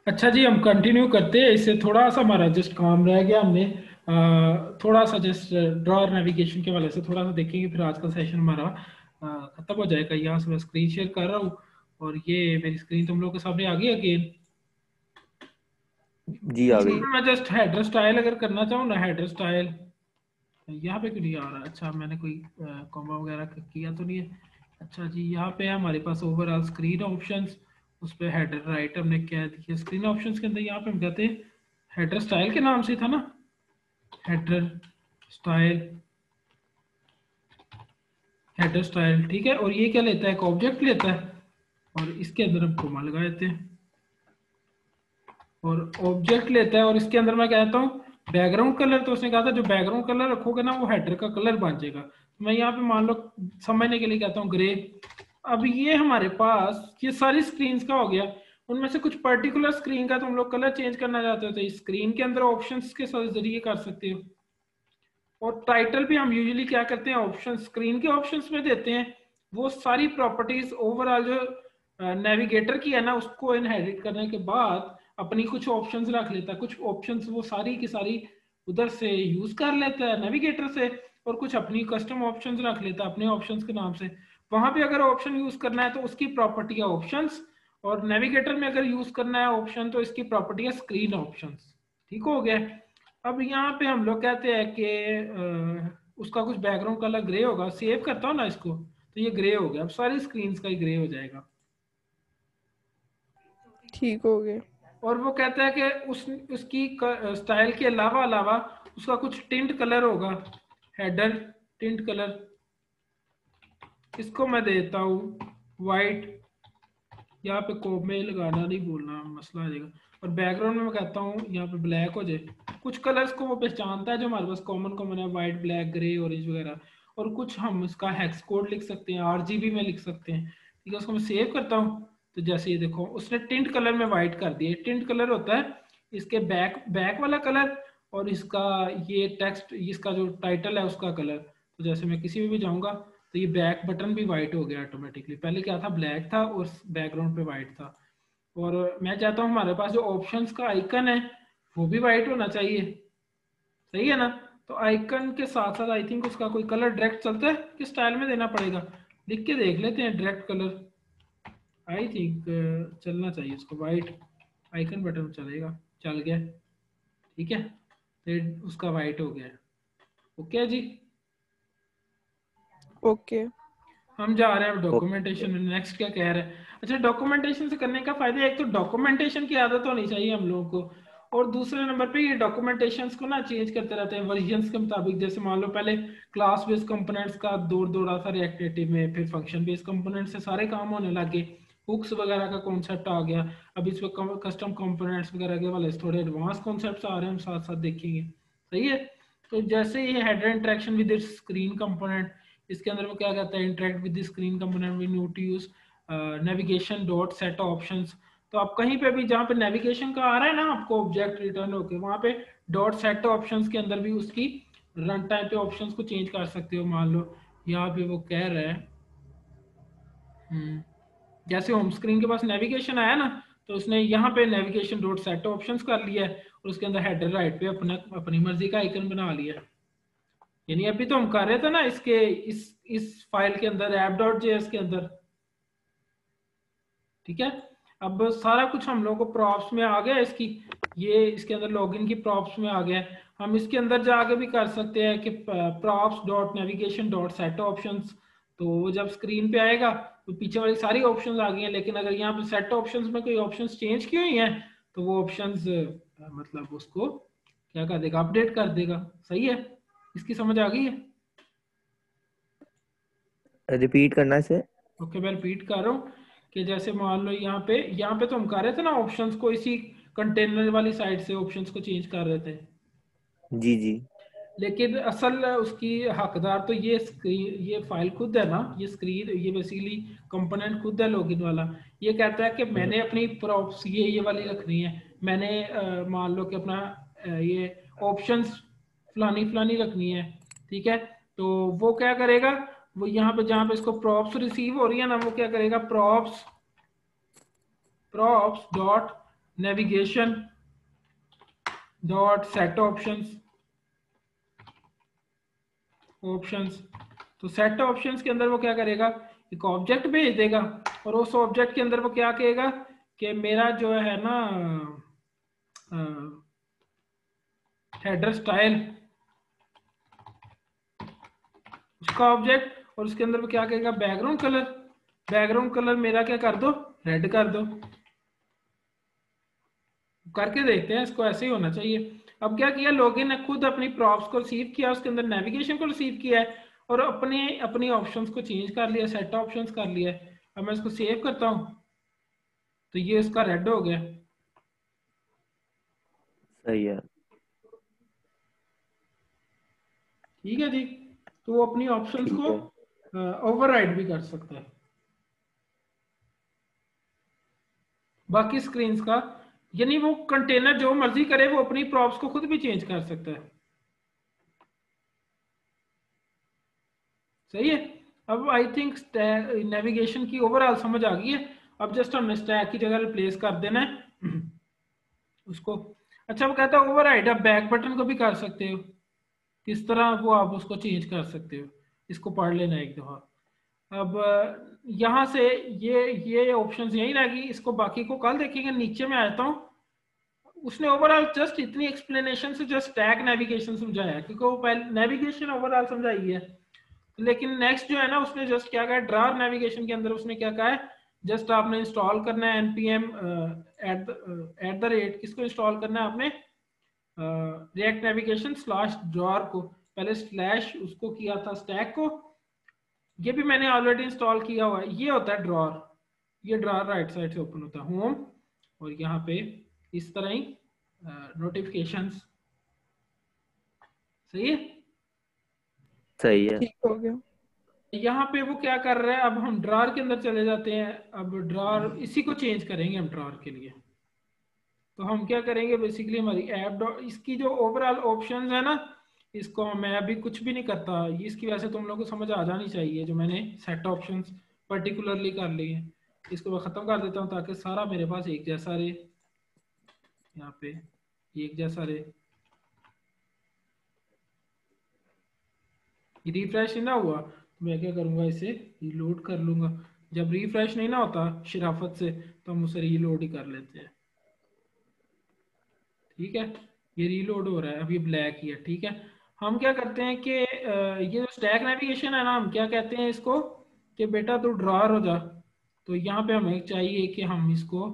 अच्छा जी, हम कंटिन्यू करते हैं। इससे थोड़ा सा हमारा जस्ट काम रह गया। हमने थोड़ा सा जस्ट ड्रॉअर नेविगेशन के वाले से थोड़ा सा देखेंगे, फिर आज का सेशन हमारा खत्म हो जाएगा। यहाँ से मैं स्क्रीन शेयर कर रहा हूँ और ये मेरी स्क्रीन तुम लोगों के सामने आ गई अगेन। जी आ गई। मैं जस्ट हेडर स्टाइल अगर करना चाहूँ ना, हेडर स्टाइल यहाँ पे क्यों नहीं आ रहा? अच्छा, मैंने कोई कॉमा वगैरह किया तो नहीं है। अच्छा जी, यहाँ पे है हमारे पास ओवरऑल स्क्रीन ऑप्शंस। उस पर हेडर राइट हमने क्या दिया स्क्रीन ऑप्शंस के अंदर, यहाँ पे हम कहते हैं हेडर स्टाइल के नाम से था ना, हेडर स्टाइल। हेडर स्टाइल ठीक है। और ये क्या लेता है? एक ऑब्जेक्ट लेता है और इसके अंदर हम कॉमा लगा देते हैं और ऑब्जेक्ट लेता है। और इसके अंदर मैं कहता हूँ बैकग्राउंड कलर। तो उसने कहा था जो बैकग्राउंड कलर रखोगे ना वो हेडर का कलर बन जाएगा। तो मैं यहाँ पे मान लो समझने के लिए कहता हूँ ग्रे। अब ये हमारे पास ये सारी स्क्रीन का हो गया। उनमें से कुछ पर्टिकुलर स्क्रीन का तुम लोग कलर चेंज करना चाहते हो तो इस स्क्रीन के अंदर ऑप्शंस के जरिए कर सकते हो। और टाइटल भी हम यूजुअली क्या करते हैं, ऑप्शन स्क्रीन के ऑप्शंस में देते हैं। वो सारी प्रॉपर्टीज ओवरऑल जो नेविगेटर की है ना, उसको इनहेरिट करने के बाद अपनी कुछ ऑप्शंस रख लेता है। कुछ ऑप्शंस वो सारी की सारी उधर से यूज कर लेता है नेविगेटर से, और कुछ अपनी कस्टम ऑप्शंस रख लेता है अपने ऑप्शंस के नाम से। वहां पे अगर ऑप्शन यूज करना है तो उसकी प्रॉपर्टी है ऑप्शंस, और नेविगेटर में अगर यूज करना है ऑप्शन तो इसकी प्रॉपर्टी है स्क्रीन ऑप्शंस। ठीक हो गया? अब यहाँ पे हम लोग कहते हैं कि उसका कुछ बैकग्राउंड कलर ग्रे होगा। सेव करता हूँ ना इसको तो ये ग्रे हो गया। अब सारी स्क्रीन का ही ग्रे हो जाएगा। ठीक हो गए। और वो कहता है कि उसकी स्टाइल के अलावा अलावा उसका कुछ टिंट कलर होगा, हेडर टिंट कलर। इसको मैं देता हूँ वाइट। यहाँ पे कोब में लगाना नहीं भूलना, मसला आ जाएगा। और बैकग्राउंड में मैं कहता हूँ यहाँ पे ब्लैक हो जाए। कुछ कलर्स को वो पहचानता है जो हमारे पास कॉमन कॉमन है, वाइट ब्लैक ग्रे ऑरेंज वगैरह। और कुछ हम इसका हेक्स कोड लिख सकते हैं, आरजीबी में लिख सकते हैं। ठीक है, उसको मैं सेव करता हूँ तो जैसे ये देखो उसने टिंट कलर में वाइट कर दिया। टिंट कलर होता है इसके बैक बैक वाला कलर, और इसका ये टेक्स्ट इसका जो टाइटल है उसका कलर। तो जैसे मैं किसी में भी जाऊँगा तो ये बैक बटन भी वाइट हो गया ऑटोमेटिकली। पहले क्या था, ब्लैक था और बैकग्राउंड पे वाइट था। और मैं चाहता हूँ हमारे पास जो ऑप्शंस का आइकन है वो भी वाइट होना चाहिए। सही है ना? तो आइकन के साथ साथ आई थिंक उसका कोई कलर डायरेक्ट चलता है कि स्टाइल में देना पड़ेगा। लिख के देख लेते हैं डायरेक्ट कलर। आई थिंक चलना चाहिए उसको वाइट। आइकन बटन चलेगा, चल गया। ठीक है, रेड उसका वाइट हो गया। ओके जी, ओके। हम जा रहे हैं ओके। डॉक्यूमेंटेशन में। नेक्स्ट क्या कह रहे हैं? अच्छा, डॉक्यूमेंटेशन से करने का फायदा एक तो डॉक्यूमेंटेशन की आदत होनी चाहिए हम लोगों को, और दूसरे नंबर पे ये डॉक्यूमेंटेशन को ना चेंज करते रहते हैं वर्जन्स के मुताबिक। जैसे मान लो पहले क्लास बेस्ड कंपोनेंट्स का दौर दौड़ा था रिएक्ट नेटिव में, फिर फंक्शन बेस्ड कंपोनेंट से सारे काम होने लगे, हुक्स वगैरह का कॉन्सेप्ट आ गया। अब इस पर कस्टम कंपोनेंट्स वगैरह के वाले थोड़े एडवांस कॉन्सेप्ट आ रहे हैं, हम साथ साथ देखेंगे। सही है? तो जैसे ये header interaction with screen component, इसके अंदर वो क्या कहता है, interact with the screen component we need to use navigation dot set options. तो आप कहीं पे भी जहाँ पे नेविगेशन का आ रहा है ना आपको ऑब्जेक्ट रिटर्न होके, वहाँ पे डॉट सेट ऑप्शंस के अंदर भी उसकी रन टाइम पे ऑप्शंस को चेंज कर सकते हो। मान लो यहाँ पे वो कह रहा है जैसे होम स्क्रीन के पास नेविगेशन आया ना, तो उसने यहाँ पे नेविगेशन डॉट सेट ऑप्शंस कर लिया है और उसके अंदर हेडर राइट पे अपना अपनी मर्जी का आइकन बना लिया है। यानी अभी तो हम कर रहे थे ना इसके इस फाइल के अंदर ऐप डॉट जेएस के अंदर। ठीक है, अब सारा कुछ हम लोग को प्रॉप्स में आ गया इसकी। ये इसके अंदर लॉगिन की प्रॉप्स में आ गया है। हम इसके अंदर जाके भी कर सकते हैं कि props dot navigation dot set options. तो वो जब स्क्रीन पे आएगा तो पीछे वाली सारी ऑप्शंस आ गई हैं, लेकिन अगर यहाँ पे सेट ऑप्शंस में कोई ऑप्शंस चेंज की हुई हैं तो वो ऑप्शंस मतलब उसको क्या कर देगा, अपडेट कर देगा। सही है? इसकी समझ आ गई है? रिपीट करना इसे। ओके, मैं रिपीट कर रहा हूँ कि जैसे मान लो यहाँ पे तो हम कर रहे थे ना ऑप्शंस को, इसी कंटेनर वाली साइड से ऑप्शंस को चेंज कर रहे थे। जी जी। लेकिन असल उसकी हकदार तो ये स्क्रीन ये फाइल खुद है ना, ये स्क्रीन ये बेसिकली कंपोनेंट खुद है लॉगिन वाला। ये कहता है कि मैंने अपनी प्रॉप्स ये वाली रखनी है। मैंने मान लो कि अपना ये ऑप्शंस फलानी फलानी रखनी है। ठीक है, तो वो क्या करेगा, वो यहाँ पे जहाँ पे इसको प्रॉप्स रिसीव हो रही है ना, वो क्या करेगा, props props dot navigation dot set options. Options, तो सेट ऑप्शंस के अंदर वो क्या करेगा, एक ऑब्जेक्ट भेज देगा और उस ऑब्जेक्ट के अंदर वो क्या कहेगा कि मेरा जो है ना हेडर स्टाइल उसका ऑब्जेक्ट, और उसके अंदर वो क्या कहेगा बैकग्राउंड कलर, बैकग्राउंड कलर मेरा क्या कर दो, रेड कर दो। करके देखते हैं, इसको ऐसे ही होना चाहिए। अब क्या किया, लॉगिन ने खुद अपनी प्रॉप्स को रिसीव किया, उसके अंदर नेविगेशन को रिसीव किया है और अपने अपनी ऑप्शंस को चेंज कर लिया, सेट ऑप्शंस कर लिया है। अब मैं इसको सेव करता हूं तो ये इसका रेड हो गया। सही है। ठीक है जी, तो वो अपनी ऑप्शंस ठीक को है। ओवरराइड भी कर सकता है। बाकी स्क्रीन्स का, यानी वो कंटेनर जो मर्जी करे वो अपनी प्रॉप्स को खुद भी चेंज कर सकता है। सही है। अब आई थिंक नेविगेशन की ओवरऑल समझ आ गई है। अब जस्ट हमने स्टैक की जगह रिप्लेस कर देना है उसको। अच्छा, वो कहता है ओवरराइड, आप बैक बटन को भी कर सकते हो। किस तरह वो आप उसको चेंज कर सकते हो, इसको पढ़ लेना एक दफा। अब यहाँ से ये ऑप्शंस यही रहेगी, इसको बाकी को कल देखेंगे। नीचे में आता हूँ, उसने ओवरऑल जस्ट इतनी एक्सप्लेनेशन से जस्ट टैग नेविगेशन समझाया, क्योंकि वो पहले नेविगेशन ओवरऑल समझाई है। लेकिन नेक्स्ट जो है ना, उसने जस्ट क्या कहा, ड्रार नेविगेशन के अंदर उसने क्या कहा है, जस्ट आपने इंस्टॉल करना है npm एट द रेट, किसको इंस्टॉल करना है आपने, रिएक्ट नेविगेशन स्लैश ड्रॉर को। पहले स्लैश उसको किया था स्टैक को, ये भी मैंने ऑलरेडी इंस्टॉल किया हुआ है। ये होता है ड्रॉर, ये ड्रॉर राइट साइड से ओपन होता है, होम, और यहाँ पे इस तरह ही नोटिफिकेशंस। सही है। सही है। ठीक हो गया। यहाँ पे वो क्या कर रहा है, अब हम ड्रॉर के अंदर चले जाते हैं। अब ड्रॉर इसी को चेंज करेंगे हम ड्रॉर के लिए। तो हम क्या करेंगे, बेसिकली हमारी ऐप इसकी जो ओवरऑल ऑप्शंस है ना, इसको मैं अभी कुछ भी नहीं करता, ये इसकी वजह से तुम लोगों को समझ आ जानी चाहिए जो मैंने सेट ऑप्शंस पर्टिकुलरली कर लिए हैं। इसको मैं ख़त्म कर देता हूँ ताकि सारा मेरे पास एक जैसा रहे, यहाँ पे एक जैसा रहे। ये रिफ्रेश नहीं ना हुआ तो मैं क्या करूँगा, इसे रीलोड कर लूँगा। जब रिफ्रेश नहीं ना होता शराफत से, तो हम उसे रीलोड ही कर लेते हैं। ठीक है, ये रीलोड हो रहा है, अब ये ब्लैक ही है। ठीक है, हम क्या करते हैं कि ये जो स्टैक नेविगेशन है ना, हम क्या कहते हैं इसको, कि बेटा तू ड्रॉर हो जा। तो यहाँ पे हमें चाहिए कि हम इसको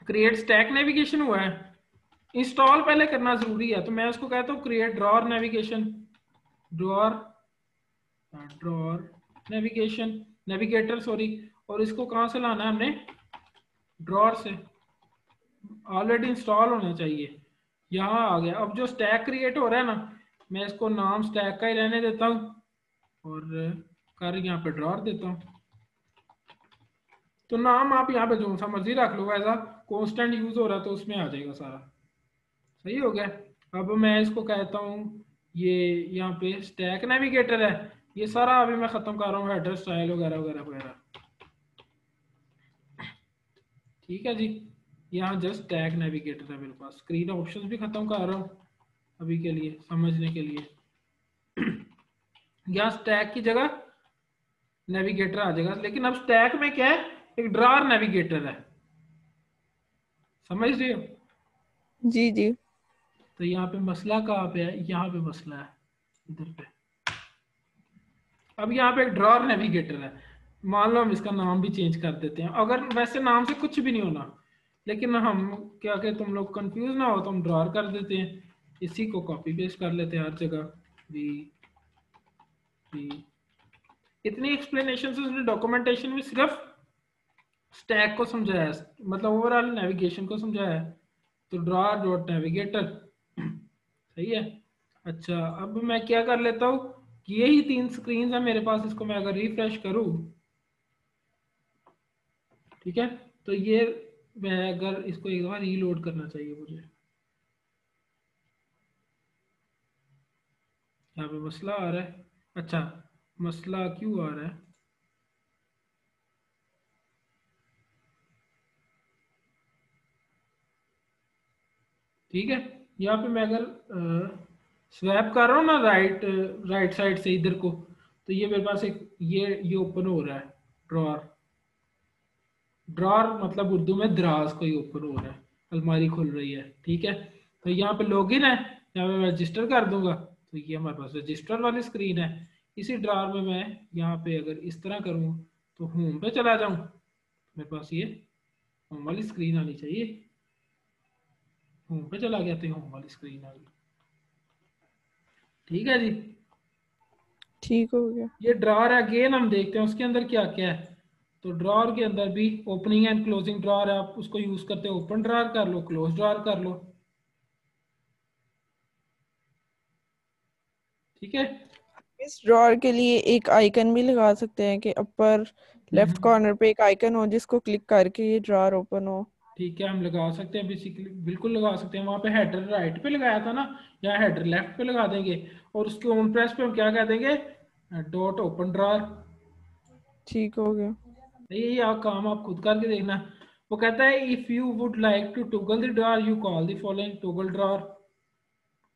क्रिएट स्टैक नेविगेशन हुआ है, इंस्टॉल पहले करना जरूरी है। तो मैं उसको कहता हूँ create drawer navigation, drawer drawer navigation, navigator sorry. और इसको कहाँ से लाना है हमने, ड्रॉर से, ऑलरेडी इंस्टॉल होना चाहिए। यहाँ आ गया। अब जो स्टैक क्रिएट हो रहा है ना, मैं इसको नाम स्टैक का ही रहने देता हूँ और कर यहाँ पे ड्रॉर देता हूँ। तो नाम आप यहाँ पे जो सा मर्जी रख लो, ऐसा कॉन्स्टेंट यूज हो रहा है तो उसमें आ जाएगा सारा। सही हो गया। अब मैं इसको कहता हूँ, ये यहाँ पे स्टैक नेविगेटर है, ये सारा अभी मैं खत्म कर रहा हूँ, हेडर स्टाइल वगैरह वगैरह वगैरह। ठीक है जी, यहाँ जस्ट टैग नेविगेटर है मेरे पास। स्क्रीन ऑप्शंस भी खत्म कर रहा हूँ अभी के लिए समझने के लिए। यहाँ स्टैक की जगह नेविगेटर आ जाएगा, लेकिन अब स्टैक में क्या है, एक ड्रॉर नेविगेटर है। समझ रहे हो। जी जी। तो यहाँ पे मसला कहाँ पे है, यहाँ पे मसला है इधर पे। अब यहाँ पे एक ड्रॉर नेविगेटर है, मान लो हम इसका नाम भी चेंज कर देते हैं। अगर वैसे नाम से कुछ भी नहीं होना, लेकिन हम क्या कि तुम लोग कंफ्यूज ना हो तो हम ड्रॉर कर देते हैं। इसी को कॉपी पेस्ट कर लेते हैं हर जगह भी। इतनी एक्सप्लेनेशन से उसने डॉक्यूमेंटेशन में सिर्फ स्टैक को समझाया है, मतलब ओवरऑल नेविगेशन को समझाया है। तो ड्रॉ डॉट नेविगेटर सही है। अच्छा, अब मैं क्या कर लेता हूँ, यही 3 स्क्रीन है मेरे पास, इसको मैं अगर रिफ्रेश करूँ, ठीक है, तो ये मैं अगर इसको एक बार रीलोड करना चाहिए मुझे। यहाँ पे मसला आ रहा है। अच्छा, मसला क्यों आ रहा है, ठीक है, यहाँ पे मैं अगर स्वैप कर रहा हूँ ना राइट साइड से इधर को, तो ये मेरे पास एक ये ओपन हो रहा है ड्रॉर। ड्रॉर मतलब उर्दू में दराज कोई ओपन हो रहा है, अलमारी खुल रही है। ठीक है, तो यहाँ पे लॉगिन है, यहाँ पे मैं रजिस्टर कर दूंगा, तो ये हमारे पास रजिस्टर वाली स्क्रीन है। इसी ड्रॉर में मैं यहाँ पे अगर इस तरह करूँ तो होम पे चला जाऊँ, मेरे पास ये होम वाली स्क्रीन आनी चाहिए। होम पे चला गया तो होम वाली स्क्रीन आ गई। ठीक है जी, ठीक हो गया। ये ड्रॉर है। अगेन हम देखते हैं उसके अंदर क्या क्या है। तो ड्रॉर के अंदर भी ओपनिंग एंड क्लोजिंग ड्रॉर है, आप उसको यूज करते हो ओपन ड्रॉर कर लो, क्लोज ड्रॉर कर लो। ठीक है, इस ड्रॉअर के लिए एक आइकन भी लगा सकते हैं कि अपर लेफ्ट कॉर्नर पे एक आइकन हो जिसको क्लिक करके ये ड्रॉअर ओपन हो। ठीक है, हम लगा सकते हैं बेसिकली, बिल्कुल लगा सकते हैं। वहां पे हेडर राइट पे लगाया था ना, या हेडर लेफ्ट पे लगा देंगे, और उसके ऑन प्रेस पे हम क्या कह देंगे, डॉट ओपन ड्रॉर। ठीक हो गया। ये आप काम आप खुद करके देखना। वो कहता है if you would like to toggle the drawer you call the following toggle drawer.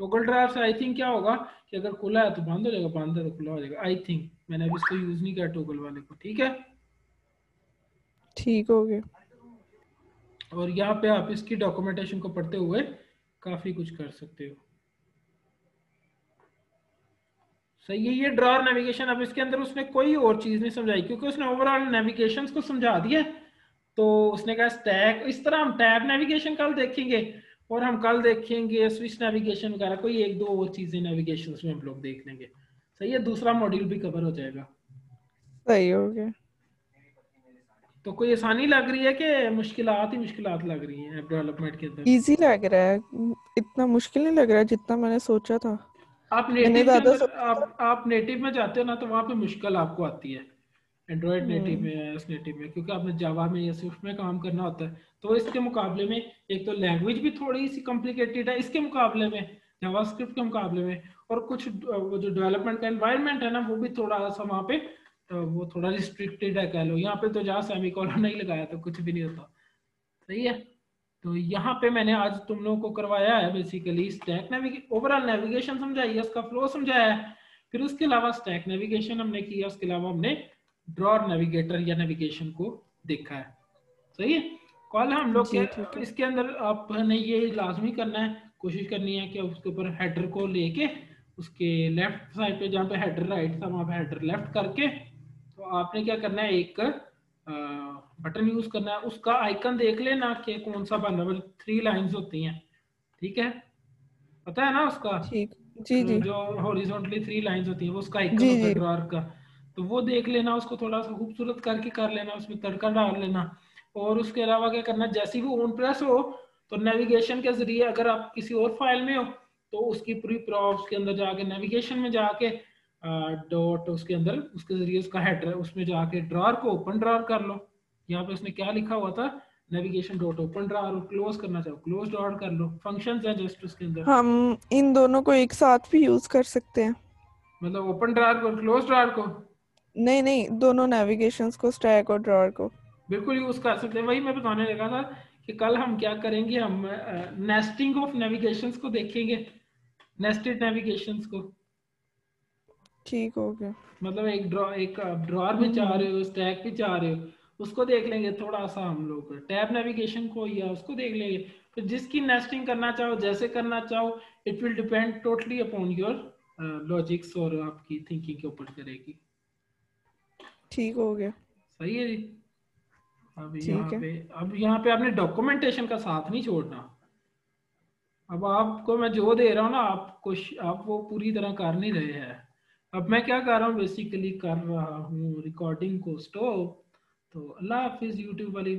Toggle drawer से आई थिंक क्या होगा कि अगर खुला है तो बंद हो जाएगा, बंद है तो खुला हो जाएगा। आई थिंक मैंने अभी इसको यूज नहीं किया टॉगल वाले को। ठीक है, ठीक हो गया। और यहाँ पे आप इसकी डॉक्यूमेंटेशन को पढ़ते हुए काफी कुछ कर सकते हो। सही है, ये ड्रॉर नेविगेशन। अब इसके अंदर उसने कोई और चीज नहीं समझाई, क्योंकि उसने ओवरऑल नेविगेशन को समझा दिया। तो उसने कहा स्टैक, इस तरह हम टैब नेविगेशन कल देखेंगे, और हम कल देखेंगे स्विच नेविगेशन वगैरह, कोई एक दो और चीजें नेविगेशन में हम लोग देख लेंगे। सही है, दूसरा मॉड्यूल भी कवर हो जाएगा। सही हो गया। तो कोई आसानी लग रही है कि मुश्किलात ही मुश्किलात लग रही हैं ऐप डेवलपमेंट के अंदर? इजी लग रहा है, इतना मुश्किल नहीं लग रहा है जितना मैंने सोचा था। आप मैंने नेटिव के ज्यादा अंदर सोचा था। आप नेटिव में जाते हो ना, तो वहां पे मुश्किल आपको आती है एंड्रॉयड नेटिव हम्म। में, iOS नेटिव में, क्योंकि आपने जावा में या स्विफ्ट में काम करना होता है। तो इसके मुकाबले में एक तो लैंग्वेज भी थोड़ी सी कॉम्प्लिकेटेड है इसके मुकाबले में, जावास्क्रिप्ट के मुकाबले में, और कुछ वो जो डेवलपमेंट का एनवायरनमेंट है ना, वो भी थोड़ा सा वहाँ पे वो थोड़ा रिस्ट्रिक्टेड है कह लो। यहाँ पे तो जहाँ सेमीकोलन नहीं लगाया तो कुछ भी नहीं होता। सही है, तो यहाँ पे मैंने आज तुम लोगों को करवाया है basically stack navigation, overall navigation समझाई है, उसका फ्लो समझाया है। फिर उसके अलावा स्टैक नेविगेशन हमने किया, उसके अलावा हमने ड्रॉर नेविगेटर या नेविगेशन को देखा है। सही है, कल हम लोग जी ठीक के है। इसके अंदर आपने ये लाजमी करना है, कोशिश करनी है कि उसके ऊपर हेडर को लेके उसके लेफ्ट साइड पे जहाँ पे हेडर राइट था वहां पे हेडर लेफ्ट करके, तो आपने क्या करना है, एक बटन यूज करना है। उसका आइकन देख लेना कि कौन सा बना है, 3 लाइंस होती हैं। ठीक है, पता है ना उसका, ठीक। जी जी। जो हॉरिजॉन्टली 3 लाइंस होती हैं वो उसका आइकन जी होता है जी। ड्रॉअर का। तो वो देख लेना, उसको थोड़ा सा खूबसूरत करके कर लेना, उसमें तड़का डाल लेना। और उसके अलावा क्या करना, जैसे ही वो ऑन प्रेस हो तो नेविगेशन के जरिए, अगर आप किसी और फाइल में हो तो उसकी पूरी प्रॉप्स के अंदर जाके नेविगेशन में जाके डॉट उसके अंदर उसके जरिए उसका हेडर उसमें जाके ड्रॉअर को ओपन ड्रॉअर कर लो। यहाँ पे उसने क्या लिखा हुआ था, navigation dot open drawer, close करना चाहो क्लोज ड्रॉअर कर लो। फंक्शंस है जस्ट उसके अंदर, हम इन दोनों को एक साथ भी यूज कर सकते हैं। मतलब ओपन ड्रॉअर को क्लोज ड्रॉअर को नहीं नहीं, दोनों नेविगेशंस को, स्टैक और ड्रॉअर को। बिल्कुल यूज कर सकते हैं। वही मैं बताने लगा था कि कल हम क्या करेंगे, हम नेस्टिंग ऑफ नेविगेशंस को देखेंगे, नेस्टेड नेविगेशंस को। ठीक हो गया। मतलब एक ड्रॉअर भी चाह रहे हो, स्टैक भी चाह रहे हो, उसको देख लेंगे थोड़ा सा हम लोग, टैब नेविगेशन को या उसको देख लेंगे। फिर जिसकी नेस्टिंग करना चाहो, जैसे करना चाहो, it will depend totally upon your logics और आपकी थिंकिंग के ऊपर करेगी। ठीक हो गया। सही है जी। ठीक है। अब यहाँ पे आपने डॉक्यूमेंटेशन का साथ नहीं छोड़ना। अब आपको मैं जो दे रहा हूँ ना, आप वो पूरी तरह कर नहीं रहे हैं। अब मैं क्या कर रहा हूँ, बेसिकली कर रहा हूँ रिकॉर्डिंग को स्टॉप। तो अल्लाह हाफिज यूट्यूब वाली